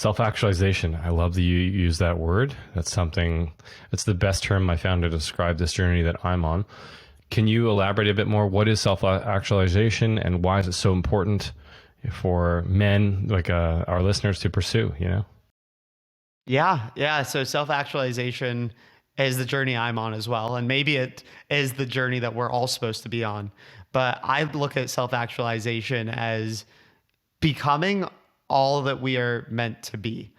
Self-actualization. I love that you use that word. It's the best term I found to describe this journey that I'm on. Can you elaborate a bit more? What is self-actualization and why is it so important for men like our listeners to pursue, Yeah. So self-actualization is the journey I'm on as well. And maybe it is the journey that we're all supposed to be on. But I look at self-actualization as becoming all that we are meant to be.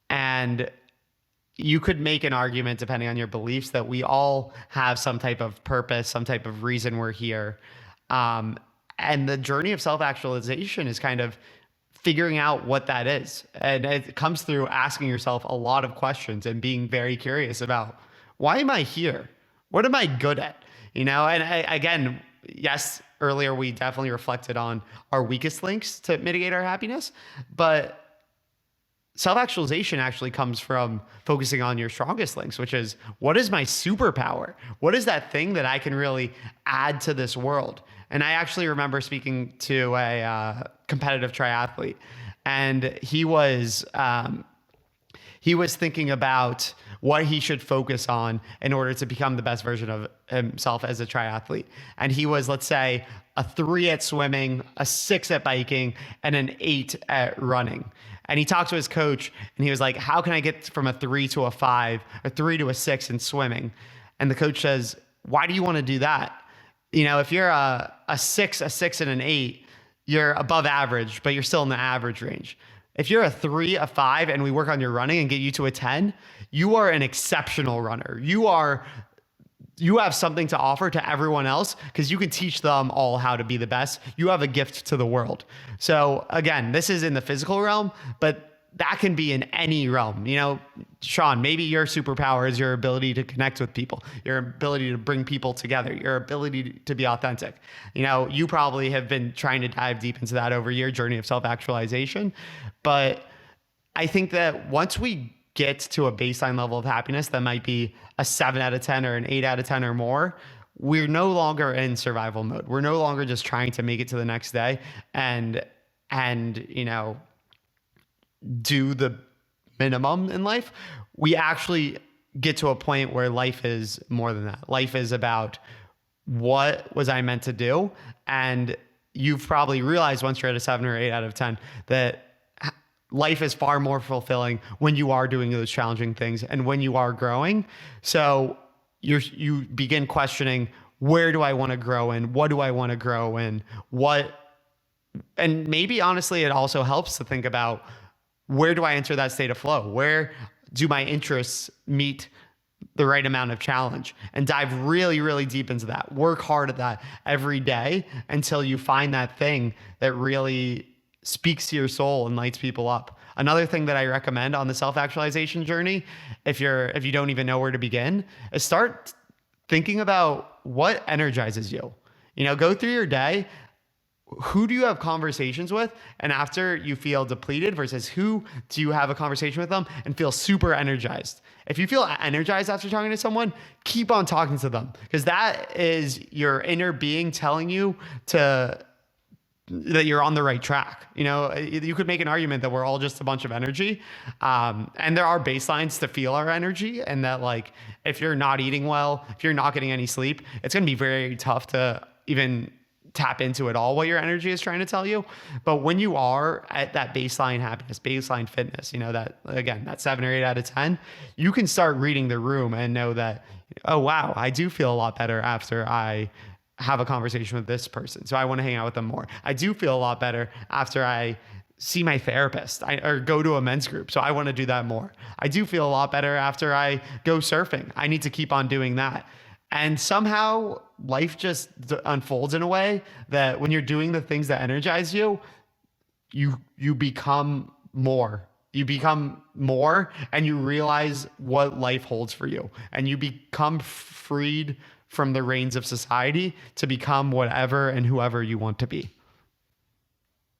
And you could make an argument, depending on your beliefs, that we all have some type of purpose, some type of reason we're here. And the journey of self-actualization is kind of figuring out what that is. And it comes through asking yourself a lot of questions and being very curious about, why am I here? What am I good at? And again, yes, earlier we definitely reflected on our weakest links to mitigate our happiness, but self-actualization actually comes from focusing on your strongest links, which is, what is my superpower? What is that thing that I can really add to this world? And I actually remember speaking to a competitive triathlete, and he was thinking about what he should focus on in order to become the best version of himself as a triathlete. And he was, let's say, a 3 at swimming, a 6 at biking, and an 8 at running. And he talked to his coach and he was like, how can I get from a 3 to a 5, a 3 to a 6 in swimming? And the coach says, why do you want to do that? If you're a 6, and an 8, you're above average, but you're still in the average range. If you're a 3, a 5, and we work on your running and get you to a 10, you are an exceptional runner. You have something to offer to everyone else because you can teach them all how to be the best. You have a gift to the world. So again, this is in the physical realm, but that can be in any realm. Sean, maybe your superpower is your ability to connect with people, your ability to bring people together, your ability to be authentic. You probably have been trying to dive deep into that over your journey of self-actualization. But I think that once we get to a baseline level of happiness that might be a 7 out of 10 or an 8 out of 10 or more, we're no longer in survival mode. We're no longer just trying to make it to the next day and do the minimum in life. We actually get to a point where life is more than that. Life is about, what was I meant to do? And you've probably realized once you're at a 7 or 8 out of 10 that life is far more fulfilling when you are doing those challenging things and when you are growing. So you begin questioning, where do I want to grow in? What do I want to grow in? And maybe honestly, it also helps to think about, where do I enter that state of flow? Where do my interests meet the right amount of challenge? And dive really, really deep into that. Work hard at that every day until you find that thing that really speaks to your soul and lights people up. Another thing that I recommend on the self-actualization journey, if you don't even know where to begin, is start thinking about what energizes you. Go through your day. Who do you have conversations with? And after you feel depleted versus who do you have a conversation with them and feel super energized? If you feel energized after talking to someone, keep on talking to them, because that is your inner being telling you that you're on the right track. You could make an argument that we're all just a bunch of energy. And there are baselines to feel our energy. And that, like, if you're not eating well, if you're not getting any sleep, it's going to be very tough to even tap into it all, what your energy is trying to tell you. But when you are at that baseline happiness, baseline fitness, that 7 or 8 out of 10, you can start reading the room and know that, oh, wow, I do feel a lot better after I have a conversation with this person. So I want to hang out with them more. I do feel a lot better after I see my therapist or go to a men's group. So I want to do that more. I do feel a lot better after I go surfing. I need to keep on doing that. And somehow life just unfolds in a way that when you're doing the things that energize you, you become more. You become more and you realize what life holds for you. And you become freed from the reins of society to become whatever and whoever you want to be.